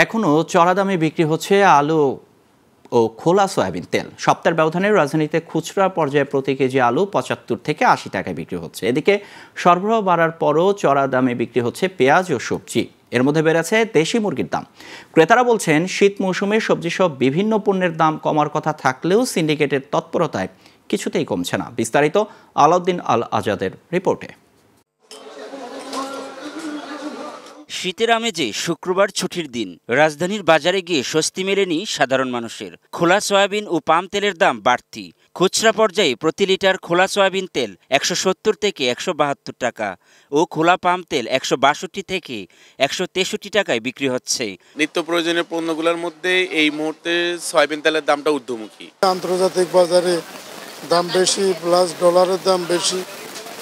এখনও চড়া দামে বিক্রি হচ্ছে আলু ও খোলা সয়াবিন তেল। সপ্তাহের ব্যবধানে রাজধানীতে খুচরা পর্যায়ে প্রতি কেজি আলু ৭৫ থেকে ৮০ টাকায় বিক্রি হচ্ছে। এদিকে সরবরাহ বাড়ার পরও চড়া দামে বিক্রি হচ্ছে পেঁয়াজ ও সবজি। এর মধ্যে বেড়েছে দেশি মুরগির দাম। ক্রেতারা বলছেন, শীত মৌসুমে সবজি সহ বিভিন্ন পণ্যের দাম কমার কথা থাকলেও সিন্ডিকেটের তৎপরতায় কিছুতেই কমছে না। বিস্তারিত আলাউদ্দিন আল আজাদের রিপোর্টে। শীতের আমেজে শুক্রবার ছুটির দিন। রাজধানীর বাজারে গিয়ে স্বস্তি মেলেনি সাধারণ মানুষের। খোলা সয়াবিন ও পাম তেলের দাম বাড়তি। খুচরা পর্যায়ে প্রতি লিটার খোলা সয়াবিন তেল ১৭০ থেকে ১৭২ টাকা ও খোলা পাম তেল ১৬২ থেকে ১৬৩ টাকায় বিক্রি হচ্ছে। নিত্য প্রয়োজনীয় পণ্যগুলোর মধ্যে এই মুহূর্তে সয়াবিন তেলের দামটা ঊর্ধ্বমুখী। আন্তর্জাতিক বাজারে দাম বেশি, প্লাস ডলারের দাম বেশি,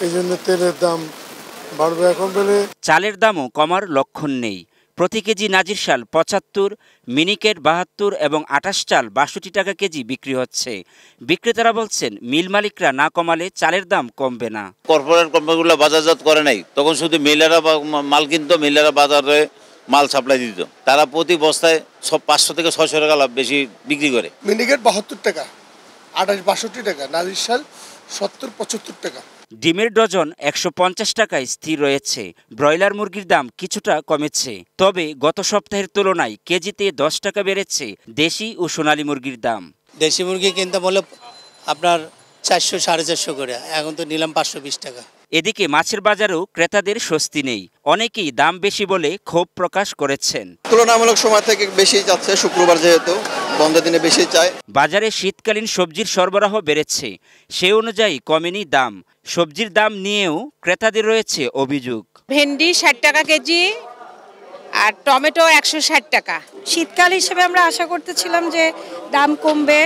এই জন্য তেলের দাম বাড়বে এখন বলে। চালের দামও কমার লক্ষণ নেই। প্রতি কেজি নাজির চাল ৭৫, মিনিকেট ৭২ এবং ২৮ চাল ৬২ টাকা কেজি বিক্রি হচ্ছে। বিক্রেতারা বলছেন, মিল মালিকরা না কমালে চালের দাম কমবে না। কর্পোরেট কোম্পানিগুলো বাজারজাত করে নাই, তখন শুধু মিলেরা মাল কিনতো, মিলেরা বাজারে মাল সাপ্লাই দিত। তারা প্রতি বস্তায় ৫০০ থেকে ৬০০ টাকা লাভ বেশি বিক্রি করে। মিনিকেট ৭২ টাকা, ২৮ ৬২ টাকা, নাজির চাল ৭০ ৭৫ টাকা। ডিমের ডজন ১৫০ টাকায় স্থির রয়েছে। ব্রয়লার মুরগির দাম কিছুটা কমেছে, তবে গত সপ্তাহের তুলনায় কেজিতে ১০ টাকা বেড়েছে দেশি ও সোনালী মুরগির দাম। দেশি মুরগি কিনতে বলে আপনার ৪০০ ৪৫০ করে, এখন তো নিলাম ৫২০ টাকা। এদিকে মাছের বাজারেও ক্রেতাদের স্বস্তি নেই। অনেকেই দাম বেশি বলে ক্ষোভ প্রকাশ করেছেন। তুলনামূলক সময় থেকে বেশি যাচ্ছে, শুক্রবার যেহেতু বন্ধের দিনে বেশি চায়। বাজারে শীতকালীন সবজির সরবরাহ বেড়েছে, সে অনুযায়ী কমেনি দাম। সবজির দাম নিয়েও ক্রেতাদের রয়েছে অভিযোগ। ভেন্ডি ৬০ টাকা কেজি আর টমেটো ১৬০ টাকা। শীতকাল হিসেবে আমরা আশা করতেছিলাম যে দাম কমবে,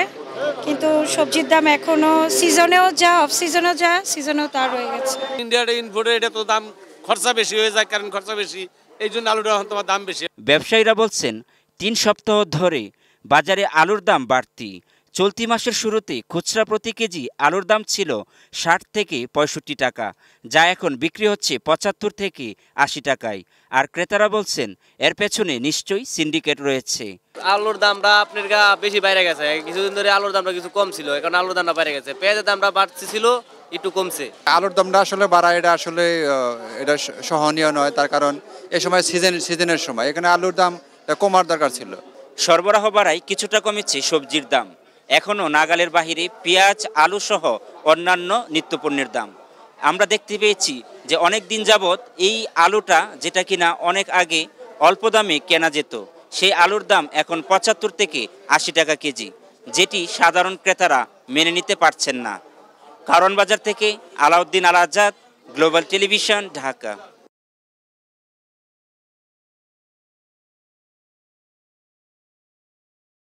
কিন্তু সবজির দাম এখনো সিজনেও যা, অফ সিজনেও যা, সিজনেও তার রয়ে গেছে। ইন্ডিয়ার ইনপুটে এটা তো দাম খরচা বেশি হয়ে যায়, কারণ খরচা বেশি, এই জন্য আলুটা তোমার দাম বেশি। ব্যবসায়ীরা বলছেন, ৩ সপ্তাহ ধরে বাজারে আলুর দাম বাড়তি। চলতি মাসের শুরুতে খুচরা প্রতি কেজি আলুর দাম ছিল ৬০ থেকে ৬৫ টাকা, যা এখন বিক্রি হচ্ছে ৭৫ থেকে ৮০ টাকায়। আর ক্রেতারা বলছেন, এর পেছনে নিশ্চয়ই সিন্ডিকেট রয়েছে। আলুর দামটা আপনার বেশি বাইরে গেছে। কিছুদিন ধরে আলুর দামটা কিছু কম ছিল, এখন আলুর দামটা বাইরে গেছে। পেঁয়াজের দামটা বাড়তি ছিল, একটু কমছে। আলুর দামটা আসলে বাড়া, এটা আসলে এটা সহনীয় নয়, তার কারণ এই সময় সিজনের সময় এখানে আলুর দাম কমার দরকার ছিল। সরবরাহ বাড়ায় কিছুটা কমেছে সবজির দাম। এখনও নাগালের বাহিরে পেঁয়াজ, আলু সহ অন্যান্য নিত্যপণ্যের দাম। আমরা দেখতে পেয়েছি যে অনেক দিন যাবৎ এই আলুটা, যেটা কিনা অনেক আগে অল্প দামে কেনা যেত, সেই আলুর দাম এখন ৭৫ থেকে ৮০ টাকা কেজি, যেটি সাধারণ ক্রেতারা মেনে নিতে পারছেন না। কারণ বাজার থেকে আলাউদ্দিন আল আজাদ, গ্লোবাল টেলিভিশন, ঢাকা।